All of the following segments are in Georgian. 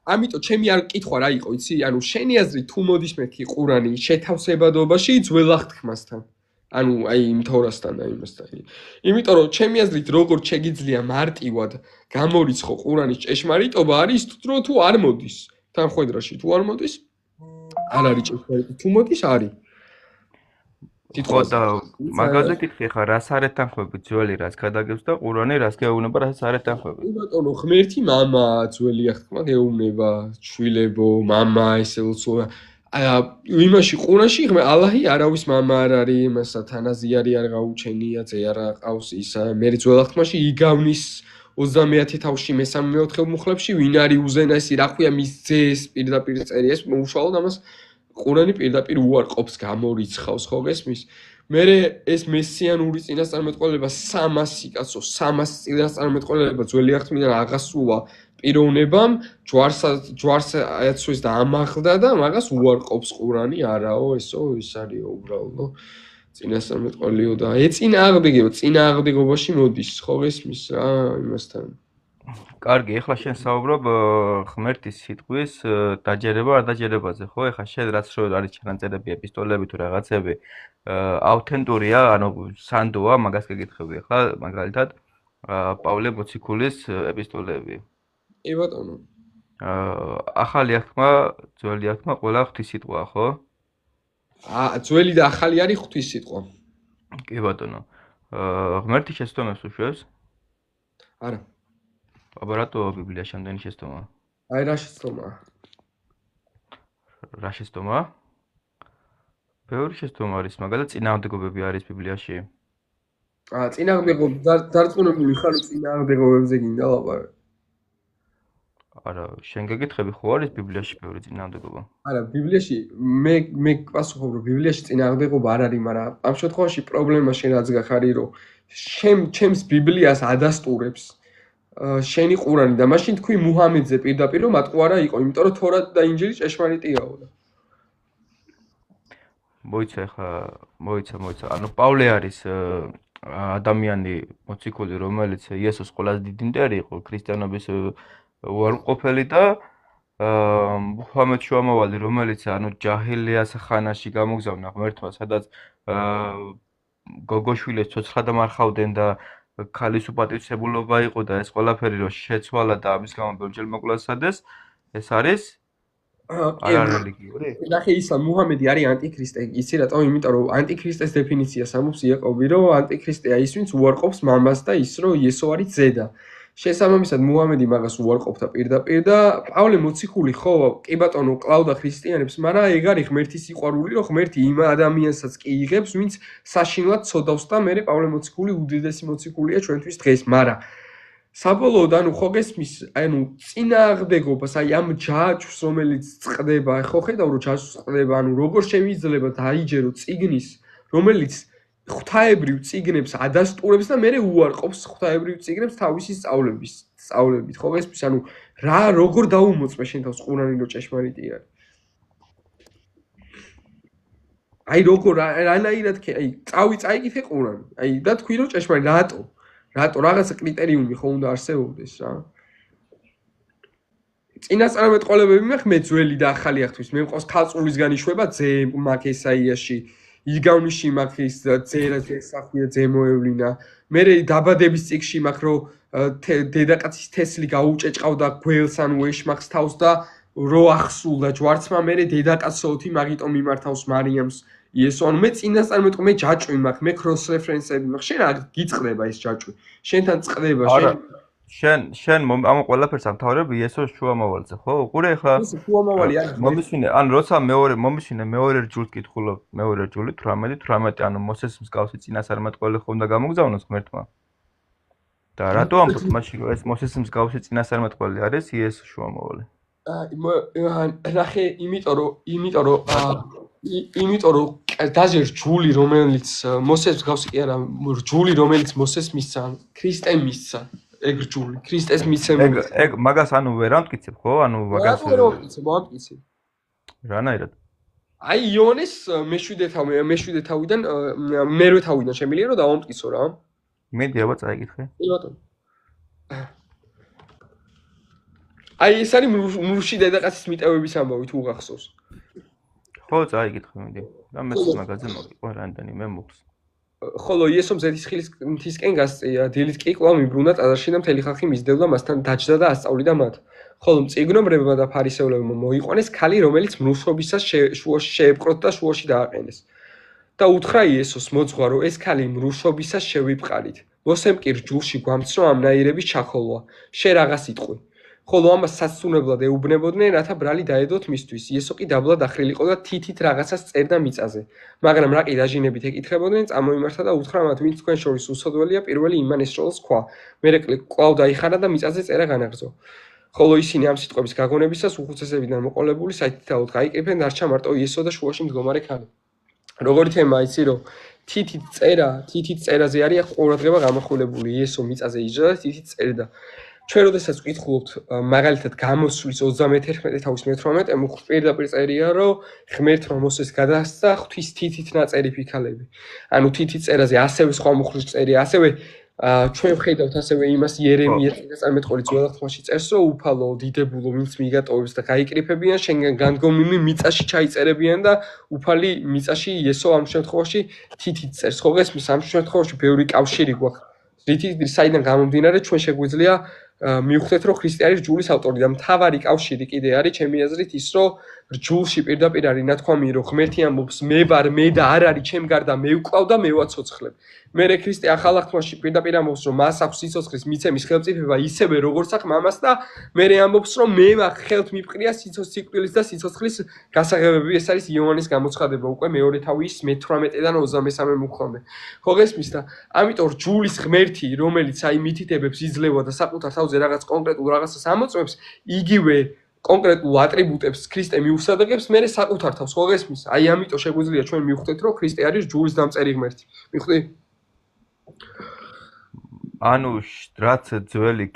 ამიტომ ჩემი არ კითხვა რა იყო, იცი? ანუ შენი აზრით თუ მოდის მეთქი ყურანი შეთავსებადობაში ძველ აღთქმასთან. ანუ აი იმ თორასთან და იმასთან. იმიტომ რომ ჩემი აზრით როგორც შეგიძლია მარტივად გამორიცხო ყურანის ჭეშმარიტობა არის თუ არ მოდის. თანხმედრაში თუ არ მოდის? არ არის ჭეშმარიტი. თუ მოდის არის. ხო და მაგაზე კითხე ხა რას არ ეთანხმები ძველი რას გადაგებს და ყურანი რას გეუბნება რას არ ეთანხმები? ბატონო ღმერთი მამა ძველი აღთქმა გეუბნება შვილებო მამა ესე უცლო იმაში ყურანში ალაჰი არავის მამა არ არის იმასა თანაზიარი არ გაუჩენია ძე არ ყავს ისა მე ძველ აღთქმაში იგავნის 30 თავში მე-4 მუხლებში ვინ არის უზენაესი რა ქვია მის ძეს პირდაპირ წერია ეს მოუშალოდ ამას ყურანი პირდაპირ უარყოფს გამორიცხავს ხო გესმის მე ეს მესიანური წინასწარმეტყველება 300 კაცო 300 წინასწარმეტყველება ძველი აღთქმიდან აღასრულა პიროვნებამ ჯვარს აეცვეს და ამაღლდა და მაგას უარყოფს ყურანი არაო ესო ის არისო უბრალოდ წინასწარმეტყველიო და წინააღმდეგობაში მოდის ხო გესმის რა იმასთან კარგი, ეხლა შენ საუბრობ ღმერთის სიტყვის დაჯერება არ დაჯერებაზე, ხო? ეხლა შენ რაც რო არის ჩანაწერები, ეპისტოლეები თუ რაღაცები ავთენტურია, ანუ სანდოა, მაგას გეკითხები ეხლა, მაგალითად, პავლე მოციქულის ეპისტოლეები. კი ბატონო. ახალი აღთქმა, ძველი აღთქმა ყველა ღვთის სიტყვაა, ხო? ძველი და ახალი არის ღვთის სიტყვა. კი ბატონო. ღმერთი შეცდომებს უშვებს? არა. აბა რატო ბიბლიაში ამდენი შეცდომა? აი რა შეცდომაა? რა შეცდომაა? ბევრი შეცდომა არის, მაგალითად წინააღმდეგობები არის ბიბლიაში. წინააღმდეგობ დარწმუნებული ხარ წინააღმდეგობებზე გინდა ლაპარაკი? არა, შენ გეკითხები ხო არის ბიბლიაში ბევრი წინააღმდეგობა? არა, ბიბლიაში მე პასუხობ რომ ბიბლიაში წინააღმდეგობა არ არის, მაგრამ ამ შემთხვევაში პრობლემა შენაც გახარი რომ ჩემს ბიბლიას ადასტურებს შენი ყურანი და მაშინ თქვი მუჰამედზე პირდაპირ რომ მათყუ არა იყო, იმიტომ რომ თორა და ინჯილი ჭეშმარიტიაო და. მოიცა. ანუ პავლე არის ადამიანი მოციქული, რომელიც იესოს ყველაზე დიდი მტერი იყო, ქრისტიანობის უარყოფელი და მუჰამედ შუამავალი, რომელიც ანუ ჯაჰილიას ხანაში გამოგზავნა ღმერთმა, სადაც გოგოშვილებს ცოცხლად მარხავდნენ და ქალის უპატივცემულობა იყო და ეს ყველაფერი რომ შეცვალა და ამის გამო ბევრჯერ მოკლასადეს ეს არის არარელიგიური? ნახე ისა მუჰამედი არის ანტიქრისტე. იცი რატომ? იმიტომ რომ ანტიქრისტეს დეფინიციას ამობს იაკობი რომ ანტიქრისტეა ის ვინც უარყოფს მამას და ის რომ იესო არის ძედა. შესაბამისად მუჰამედი მაგას უარყოფდა პირდაპირ და პავლე მოციქული ხო კი ბატონო კლავდა ქრისტიანებს, მაგრამ ეგ არის ღმერთის სიყვარული, რომ ღმერთი იმ ადამიანსაც კი იღებს, ვინც საშინლად ცოდავს და მე პავლე მოციქული უდიდესი მოციქულია ჩვენთვის დღეს, მაგრამ საბოლოოდ ანუ ხო გესმის, ანუ წინააღმდეგობას, აი ამ ჯაჭვს რომელიც წყდება, ხო ხედავ რომ ჯაჭვს წყდება, ანუ როგორ შემიძლია დაიჯერო წიგნის, რომელიც ღვთაებრივ წიგნებს ადასტურებს და მე უარყოფს ღვთაებრივ წიგნებს თავისი სწავლებით, ხო გესმის? ანუ რა როგორ დაუმოწმე შენ თავს ყურანი რო ჭეშმარიტი არის? აი როგორ რანაირად აი წაიკითხე ყურანი. აი და თქვი რომ ჭეშმარიტი რატო რაღაცა კრიტერიუმი ხო უნდა არსებობდეს რა. წინასწარმეტყველებები მე ძველი და ახალი აღთვის მე მყავს ქალწულისგან იშვება ძე მაგ ესაიაში იგავნიში მაგ ის ძერა ძესახია ძემოევლინა მე დაბადების წიგში მაგ რო დედაკაცის თესლი გაუჭეჭყავდა გველს ანუ ეშმაკს თავს და რო ახსულდა ჯვარცმა მე დედაკაცოთი მაგიტომ მიმართავს მარიამს იესო ანუ მე წინასწარმეტყველები მე ჯაჭვი მაგ მე cross reference-ები მაგ შენ არ გიწყდება ეს ჯაჭვი შენთან წყდება შენ ამ ყველაფერს ამთავრებ იესოს შუამავალზე ხო? უყურე ახლა შუამავალი არის მომისმინე ანუ როცა მეორე რჯულს კითხულობ მეორე რჯული 18 ანუ მოსეს მსგავსი წინასწარმეტყველი ხომ და გამოგზავნოს ღმერთმა და რატო ამბობ მაშინ ეს მოსეს მსგავსი წინასწარმეტყველი არის იესოს შუამავალი? ნახე იმიტომ რომ დაჟე რჯული რომელიც მოსეს მსგავსი კი არა რჯული რომელიც მოსეს მისცა ქრისტემ მისცა ეგ რჯული ქრისტეს მიცემ ეგ მაგას ანუ ვერ ამტკიცებ ხო? ანუ მაგას ვერ ამტკიცებ რანაირად? აი იონეს მეშვიდე თავიდან მერვე თავიდან შემიძლია რომ დავამტკიცო რა. მედი აბა წაიკითხე. კი ბატონო. აი ეს არის მრუში დედაკაცის მიტევების ამბავი თუ გახსოვს. ხო, წაიგეთ ხმედი. და მეც მაგაზე მოგიყვა რამდენიმე მოგს. ხოლო იესომ ზეთისხილის მთისკენ გასწია, დილით კი კვლავ მიბრუნდა ტაძარში და მთელი ხალხი მისდევდა მასთან დაჯდა და ასწავლიდა მათ. ხოლო მწიგნობრებმა და ფარისეულებმა მოიყვანეს ქალი, რომელიც მრუშობისას შუაში შეეპყროთ და შუაში დააყენეს. და უთხრა იესოს მოძღვა, რომ ეს ქალი მრუშობისას შევიფყარით. მოსემ კი რჯულში გვამცნო ამნაირების ჩახოლვა. შე რაღაც იტყვი. ხოლო ამას საცუნებლად ეუბნებოდნენ, რათა ბრალი დაედოთ მისთვის. იესო კი დაბლად ახრილიყო და თითით რაღაცას წერდა მიწაზე. მაგრამ რა კი დაჟინებით ეკითხებოდნენ, წამოიმართა და უთხრა მათ, ვინც თქვენ შორის უსოდველია, პირველი იმან ესროლს ქვა. მერე კვლავ დაიხარა და მიწაზე წერა განაგრძო. ხოლო ისინი ამ სიტყვების გაგონებისას უხუცესებიდან მოყოლებული საითითაოდ გაიკრიფენ, დარჩა მარტო იესო და შუაში მდგომარე ქალი. როგორი თემა იცი რომ თითით წერაზე არის ყურადღება გამახვილებული იესო მიწაზე იჯდა და თითით წერდა. ჩვენ როდესაც ვკითხულობთ მაგალითად გამოსვლის 31:18 პირდაპირ წერია რომ ღმერთმა მოსეს გადასცა ღვთის თითით ნაწერი ფიქალები. ანუ თითით წერაზე ასევე სხვა მუხლის წერია, ასევე ჩვენ ვხედავთ ასევე იმას იერემია 13:14 ძველ აღთქმაში წერს რომ უფალო დიდებულო ვინც მიგატოვებს და გაიკრიფებიან შენგან განდგომილი მიწაში ჩაიწერებიან და უფალი მიწაში იესო ამ შემთხვევაში თითით წერს. ხო გესმის ამ შემთხვევაში ბევრი კავშირი გვაქვს. რითი საიდან გამომდინარე ჩვენ შეგვიძლია მივხვდეთ რომ ქრისტე არის რჯულის ავტორი და მთავარი კავშირი კიდე არის ჩემი აზრით ის რომ რჯულში პირდაპირ არის ნათქვამი რომ ღმერთი ამბობს მე ვარ მე და არ არის ჩემ გარდა მე ვკვლავ და მე ვაცოცხლებ. მერე ქრისტე ახალ აღთქმაში პირდაპირ ამბობს რომ მას აქვს სიცოცხლის მიცემის ხელმწიფება ისევე როგორც აქვს მამას და მერე ამბობს რომ მე მაქვს ხელთ მიფყრია სიკვდილის და სიცოცხლის გასაღებები. ეს არის იოანეს გამოცხადება უკვე მეორე თავის 18-დან 23 მუხლამდე. ხო გესმის და ამიტომ რჯულის ღმერთი რომელიც აი მითითებებს იძლევა და საკუთარ თავზე რაღაც კონკრეტულ რაღაცას ამოწმებს იგივე კონკრეტულ ატრიბუტებს ქრისტე მიუსადაგებს მერე საკუთარ თავს. ხო გესმის? აი ამიტომ შეგვიძლია ჩვენ მივხვდეთ რომ ქრისტე არის რჯულის დამწერი ღმერთი. მიხვდი? ანუ რაც ძველი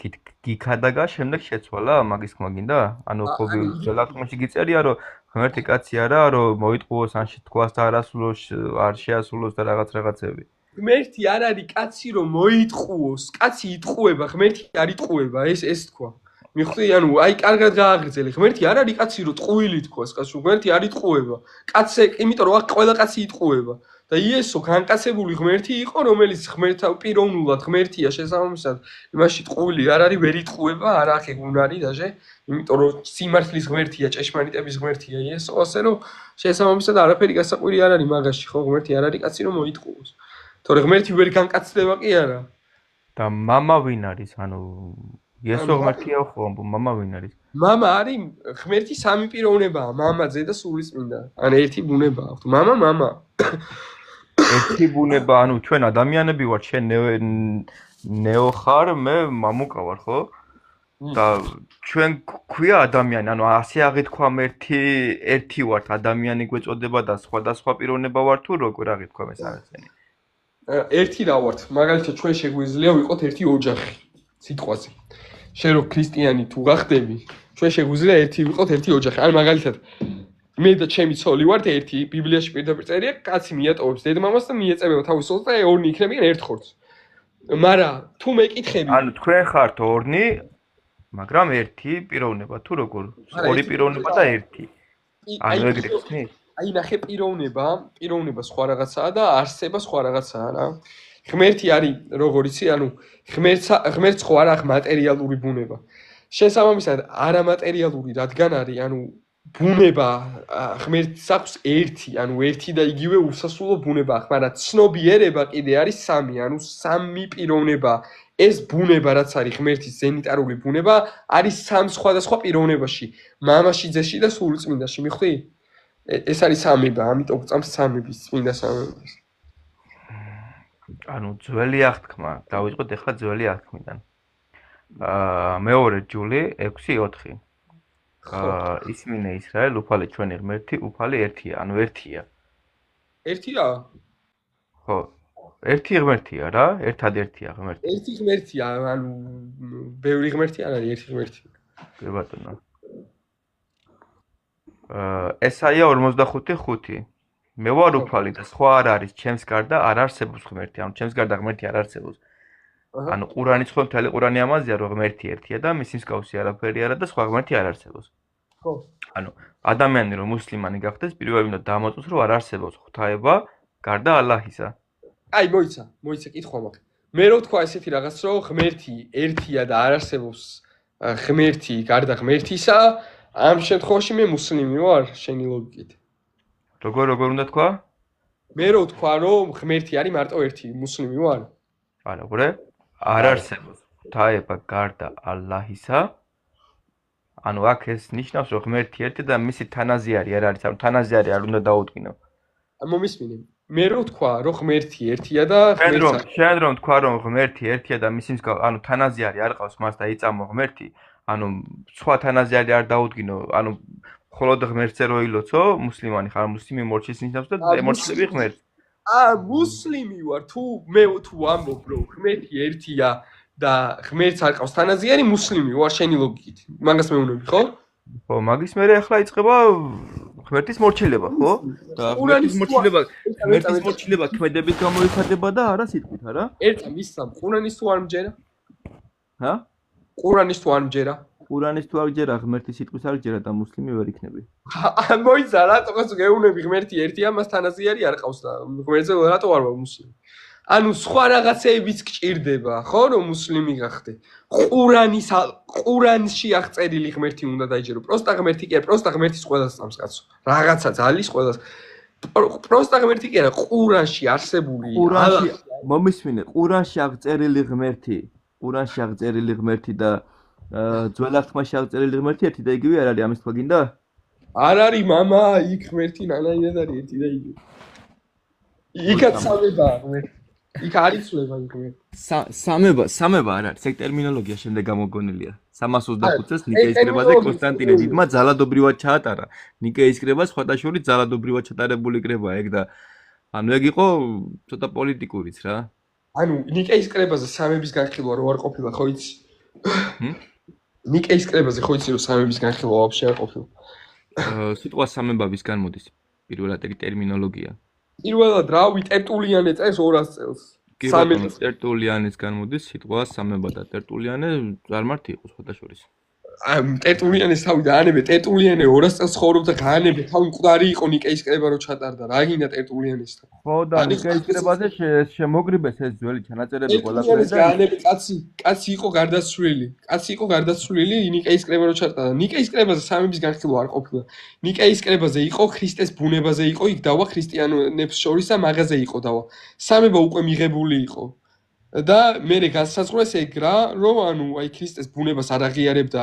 გიქადაგა შემდეგ შეცვალა მაგის ხმა გინდა? ანუ ხო ძველ აღთქმაში გიწერია რომ ღმერთი კაცი არა რომ მოიტყუოს ან შეთქვას და არასრულოს არ შეასრულოს და რაღაცები. ღმერთი არ არის კაცი რომ მოიტყუოს, კაცი იტყუება, ღმერთი არ იტყუება, ეს თქვა. მიხვდი? ანუ აი კარგად გააგრძელე. ღმერთი არ არის კაცი რომ ტყუილი თქვას, კაცო, ღმერთი არ იტყუება. კაცზე, იმიტომ რომ ყველა კაცი იტყუება. და იესო განკაცებული ღმერთი იყო, რომელიც ღმერთთან პიროვნულად ღმერთია შესაბამისად, იმაში ტყუილი არ არის, ვერ იტყუება, არ ახე გუნარი დაჟე, იმიტომ რომ სიმართლის ღმერთია, ჭეშმარიტების ღმერთია იესო, ასე რომ შესაბამისად არაფერი გასაკვირი არ არის მაგაში, ხო, ღმერთი არ არის კაცი რომ მოიტყუოს. თორე ღმერთი ვერ განკაცდება კი არა. და მამა ვინ არის? ანუ იესო ღმერთია ხო, მამა ვინ არის? მამა არის ღმერთი სამი პიროვნებაა, მამა, ზე და სულიწმინდა. ან ერთი ბუნებაა. მამა. ერთი ბუნება, ანუ ჩვენ ადამიანები ვართ, შენ ნეო ხარ, მე მამუკა ვარ, ხო? და ჩვენ ქვია ადამიანი, ანუ ასე აღითქვამ ერთი ვართ, ადამიანი გვეწოდება და სხვადასხვა პიროვნება ვარ თუ როგორ აღითქვამ ეს არაცენი? ერთი რა ვართ, მაგალითად ჩვენ შეგვიძლია ვიყოთ ერთი ოჯახი, სიტყვაზე. შენ რო ქრისტიანი თუ გახდები, ჩვენ შეგვიძლია ერთი ვიყოთ ერთი ოჯახი. ან მაგალითად მე და ჩემი ცოლი ვართ ერთი, ბიბლიაში პირდაპირ წერია, კაცი მიატოვებს დედმამას და მიეწევება თავის ცოლს და ორნი იქნებიან ერთ ხორცს. მაგრამ თუ მეკითხები, ანუ თქვენ ხართ ორნი, მაგრამ ერთი პიროვნება თუ როგორ? ორი პიროვნება და ერთი. ანუ ეგრე ხსნი? აი ნახე პიროვნება სხვა რაღაცაა და არსება სხვა რაღაცაა რა. ღმერთი არის როგორ იცი, ანუ ღმერთს ხო არ აქვს მატერიალური ბუნება. შესაბამისად არამატერიალური რადგან არის, ანუ ბუნება ღმერთს აქვს ერთი, ანუ ერთი და იგივე უსასრულო ბუნება აქვს, მაგრამ ცნობიერება კიდე არის სამი, ანუ სამი პიროვნება. ეს ბუნება რაც არის ღმერთის ზენიტარული ბუნება, არის სამ სხვადასხვა პიროვნებაში, მამაში, ძეში და სულიწმინდაში, მიხვდი? ეს არის სამება, ამიტომ გვწამს სამების, წმინდა სამების. ანუ ძველი აღთქმა, დავიწყოთ ახლა ძველი აღთქმიდან. მეორე ჯული 6:4. ისმინე ისრაელ, უფალი ჩვენი ღმერთი, უფალი ერთია, ანუ ერთია. ერთია? ხო. ერთი ღმერთია რა, ერთადერთია ღმერთი. ერთი ღმერთია, ანუ ბევრი ღმერთი არ არის, ერთი ღმერთია. კი ბატონო. ესაია 45:5. მე ვარ უფალი და სხვა არ არის, ჩემს გარდა არ არსებობს ღმერთი, ანუ ჩემს გარდა ღმერთი არ არსებობს. ანუ ყურანის ხო მთელი ყურანი ამაზია რომ ღმერთი ერთია და მის მსგავსი არაფერი არა და სხვა ღმერთი არ არსებობს. ხო. ანუ ადამიანი რომ მუსლიმანი გახდეს, პირველად უნდა დამოწმოს რომ არ არსებობს ღვთაება გარდა ალლაჰისა. აი მოიცა კითხვა მაქვს. მე რო თქვა ესეთი რაღაც რომ ღმერთი ერთია და არ არსებობს ღმერთი გარდა ღმერთისა, ამ შემთხვევაში მე მუსლიმი ვარ შენი ლოგიკით. როგორ უნდა თქვა? მე რო თქვა რომ ღმერთი არის მარტო ერთი, მუსლიმი ვარ? არა, უყურე, არ არსებობს ღვთაება გარდა ალლაჰისა. ანუ აქ ეს ნიშნავს რომ ღმერთი ერთი და მისი თანაზიარი არ არის, ანუ თანაზიარი არ უნდა დაუდგინო. მომისმინე. მე რო თქვა რომ ღმერთი ერთია და შენ რომ თქვა რომ ღმერთი ერთია და მისი მსგავსი, ანუ თანაზიარი არ ყავს მას და იწამო ღმერთი, ანუ სხვა თანაზიარი არ დაუდგინო, ანუ მხოლოდ ღმერთზე რო ილოცო, მუსლიმანი ხარ, მუსლიმი მორჩის ნიშნავს და ემორჩილები ღმერთს. მუსლიმი ვარ, თუ ამბობ რომ ღმერთი ერთია და ღმერთს არ ყავს თანაზიარი, მუსლიმი ვარ შენი ლოგიკით. მაგას მეუბნები, ხო? ხო, მაგის მერე ახლა იწყება ღმერთის მორჩილება, ხო? და ღმერთის მორჩილება ქმედებით გამოიხატება და არა სიტყვით, არა? ერთა მისსამ, ყურანის თუ არ მჯერა? ჰა? ყურანის თუ არ მჯერა? ყურანის თუ არ ჯერა, ღმერთის სიტყვის არ ჯერა და მუსლიმი ვერ იქნები. მოიცა, რატოღაც გეუბნები ღმერთი ერთია, მას თანაზიარი არ ყავს და ღმერთზე რატო არ ვარ მუსლიმი? ანუ სხვა რაღაცეებიც გჭირდება, ხო, რომ მუსლიმი გახდე. ყურანში აღწერილი ღმერთი უნდა დაიჯერო. პროსტა ღმერთი კი არა, პროსტა ღმერთის ყველას წამს კაცო. რაღაცა ძალის ყველას. პროსტა ღმერთი კი არა, ყურანში არსებული. ყურანში მომისმინე, ყურანში აღწერილი ღმერთი და ძველ აღთქმაში აღწერილი ღმერთი ერთი და იგივე არ არის, ამის თქვა გინდა? არ არის მამა, იქ ღმერთი ნანაირად არის ერთი და იგივე. იქაც სამებაა ღმერთი. იქ არ იცვლება იქ ღმერთი. სამება არ არის, ეგ ტერმინოლოგია შემდეგ გამოგონილია. 325 წელს ნიკეის კრებაზე კონსტანტინე დიდმა ძალადობრივად ჩაატარა. ნიკეის კრება სხვადასხვა ძალადობრივად ჩატარებული კრებაა ეგ და ანუ ეგ იყო ცოტა პოლიტიკურიც რა. ანუ ნიკეის კრებაზე სამების განხილვა რო არ ყოფილა, ხო იცი? ნიკეის კრებაზე ხო იცი რომ სამების განხილვა ვაფშე არ ყოფილა. სიტყვა სამება ვისგან მოდის? პირველად ეგ ტერმინოლოგია. პირველად რავი ტერტულიანე წეს 200 წელს. ტერტულიანისგან მოდის სიტყვა სამება და ტერტულიანე წარმართი იყო სხვადასხვა. ტერტულიანეს თავი დაანებე, ტერტულიანე 200 წელს ცხოვრობდა, გაანებე, თავი მკვდარი იყო ნიკეის კრება რო ჩატარდა, რა გინდა ტერტულიანესთან. ხო და ნიკეის კრებაზე შემოგრიბეს ეს ძველი ჩანაწერები ყველაფერი და გაანებე კაცი იყო გარდაცვლილი, ნიკეის კრება რო ჩატარდა. ნიკეის კრებაზე სამების განხილვა არ ყოფილა. ნიკეის კრებაზე იყო ქრისტეს ბუნებაზე იყო, იქ დავა ქრისტიანებს შორის და მაღაზე იყო დავა. სამება უკვე მიღებული იყო. და მე განსაზღვრეს ეგ რა, რომ ანუ აი ქრისტეს ბუნებას არ აღიარებდა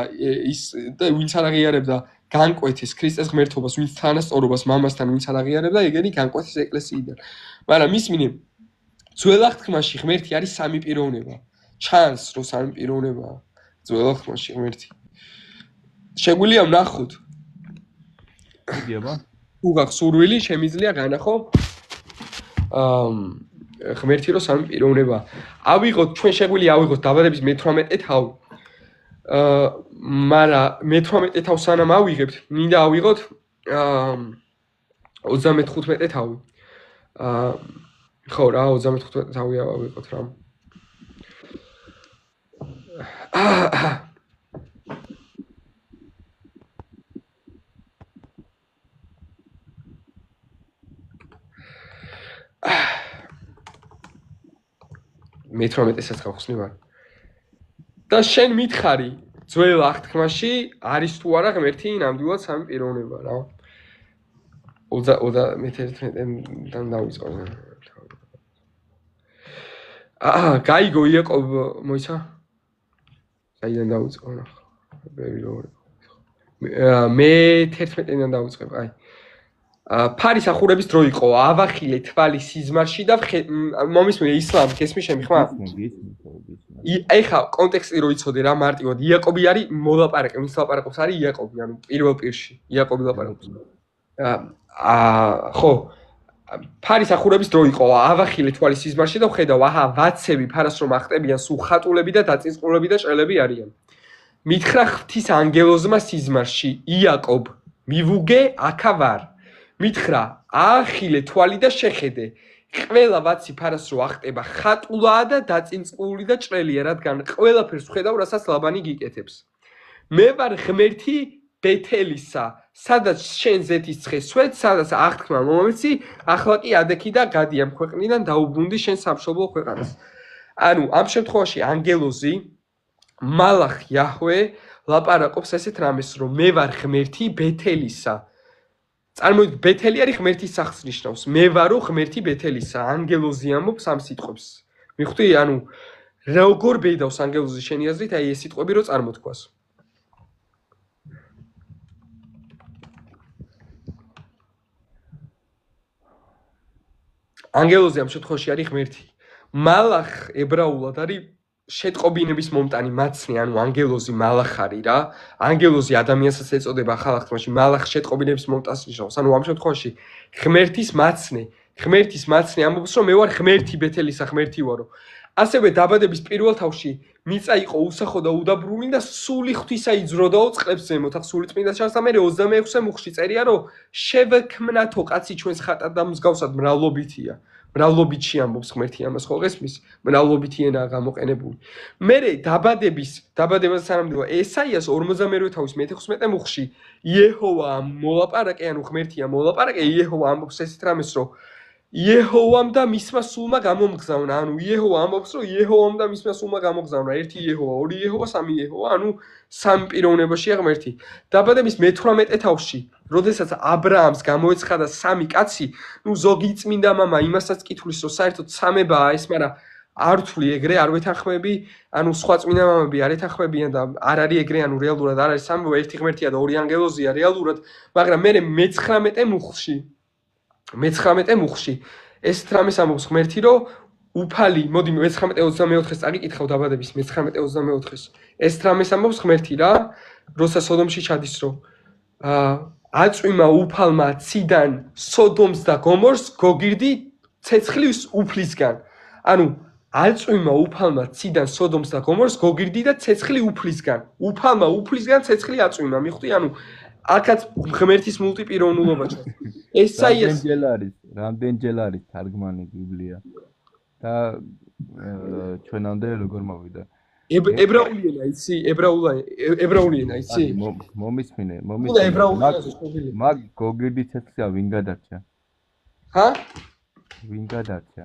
ის და ვინც არ აღიარებდა განკვეთეს ქრისტეს ღმერთობას, ვინც თანასწორობას მამასთან ვინც არ აღიარებდა, ეგენი განკვეთეს ეკლესიიდან. მაგრამ ისმინე ძველ აღთქმაში ღმერთი არის სამი პიროვნება. ჩანს რომ სამი პიროვნებაა ძველ აღთქმაში ღმერთი. შეგვიძლია ვნახოთ. იდეა. თუ გაქვს სურვილი, შემიძლია განახო ღმერთი რო სამი პიროვნება. ავიღოთ ჩვენ შეგვიძლია ავიღოთ დაბადების მე-18 თავი. მაგრამ მე-18 თავს სანამ ავიღებთ, მინდა ავიღოთ 35 თავი. ხო რა, 35 თავი ავიღოთ რა. მე-18-საც გავხსნი ვარ. და შენ მითხარი, ძველ აღთქმაში არის თუ არა ღმერთი ნამდვილად სამი პიროვნება რა. 31-დან დავიწყო. გაიგო იაკობ მოიცა? საიდან დავიწყო რა? მე 11-დან დავიწყებ, აი. ფარის ახურების დრო იყო, ავახილე თვალი სიზმარში და მომისმენე ისლამი, გესმის შემი ხმა? ეხა კონტექსტი რო იცოდე რა მარტივად, იაკობი არის მოლაპარაკე, ვინც ლაპარაკობს არის იაკობი, ანუ პირველ პირში, იაკობი ლაპარაკობს. ხო, ფარის ახურების დრო იყო, ავახილე თვალი სიზმარში და ვხედავ, აჰა, ვაცები ფარას რომ ახტებიან, სულ ხატულები და დაწინწყულები და ჭრელები არიან. მითხრა ღვთის ანგელოზმა სიზმარში, იაკობ, მივუგე, აქა ვარ. მითხრა, აახილე თვალი და შეხედე. ყველა ვაცი ფარას რო ახტება ხატულაა და დაწინწყული და ჭრელია, რადგან ყველაფერს ვხედავ, რასაც ლაბანი გიკეთებს. მე ვარ ღმერთი ბეთელისა, სადაც შენ ზეთის ცხეს სვეთ, სადაც აღთქმა მომეცი, ახლა კი ადექი და გადი ამ ქვეყნიდან დაუბრუნდი შენ სამშობლო ქვეყანას. ანუ ამ შემთხვევაში ანგელოზი მალახ იაჰვე ლაპარაკობს ესეთ რამეს, რომ მე ვარ ღმერთი ბეთელისა. წარმოიდგინეთ, ბეთელი არის ღმერთის სახლს ნიშნავს. მე ვარო ღმერთი ბეთელისა. ანგელოზი ამბობს ამ სიტყვებს. მიხვდი, ანუ როგორ ბედავს ანგელოზი შენი აზრით, აი ეს სიტყვები რო წარმოთქვას. ანგელოზი ამ შემთხვევაში არის ღმერთი. მალახ ებრაულად არის შეტყობინების მომტანი მაცნე, ანუ ანგელოზი მალახ არის რა. ანგელოზი ადამიანსაც ეწოდება ახალ აღთქმაში, მალახ შეტყობინების მომტანს ნიშნავს. ანუ ამ შემთხვევაში ღმერთის მაცნე, ღმერთის მაცნე ამბობს, რომ მე ვარ ღმერთი ბეთელისა, ღმერთი ვარო. ასევე დაბადების პირველ თავში მიწა იყო უსახო და უდაბრული და სული ღვთისა იძროდაო წყლებს ზემოთ. ახ სული წმინდა ჩანს და მე 26-ე მუხში წერია, რომ შევქმნათო კაცი ჩვენს ხატად და მსგავსად მრავლობითია. მრავლობითში ამბობს ღმერთი ამას ხო გესმის? მრავლობითი ენაა გამოყენებული. მერე დაბადებაზე სანამდვილო ესაიას 42 თავის 16 მუხში იეჰოვა მოლაპარაკე, ანუ ღმერთია მოლაპარაკე, იეჰოვა ამბობს ესეთ რამეს, რომ იეჰოვამ და მისმა სულმა გამომგზავნა, ანუ იეჰოვა ამბობს, რომ იეჰოვამ და მისმა სულმა გამოგზავნა, ერთი იეჰოვა, ორი იეჰოვა, სამი იეჰოვა, ანუ სამი პიროვნებაშია ღმერთი. დაბადების მე-18 თავში, როდესაც აბრაამს გამოეცხადა სამი კაცი, ნუ ზოგი წმინდა მამა იმასაც კითხulis, რომ საერთოდ სამებაა ეს, მაგრამ არ ვთვლი ეგრე, არ ვეთანხმები, ანუ სხვა წმინდა მამები არ ეთანხმებიან და არ არის ეგრე, ანუ რეალურად არ არის სამება, ერთი ღმერთია და ორი ანგელოზია რეალურად, მაგრამ მე მე-19 მუხში ეს რამეს ამბობს ღმერთი, რომ უფალი, მოდი მე-19:24-ს წაგიკითხავ დაბადების მე-19:24-ს. ეს რამეს ამბობს ღმერთი რა, როცა სოდომში ჩადის, რომ აწვიმა უფალმა ციდან სოდომს და გომორს გოგირდი ცეცხლის უფლისგან. ანუ აწვიმა უფალმა ციდან სოდომს და გომორს გოგირდი და ცეცხლი უფლისგან. უფალმა უფლისგან ცეცხლი აწვიმა, მიხვდი? ანუ აქაც ღმერთის მულტიპიროვნულობა ჩანს. ესაიას რამდენჯერ არის თარგმანი ბიბლია და ჩვენამდე როგორ მოვიდა? ებრაული ენა იცი? ებრაული ენა იცი? მომისმინე. ებრაული მაგ გოგირდი ცეცხლია ვინ გადარჩა? ჰა? ვინ გადარჩა?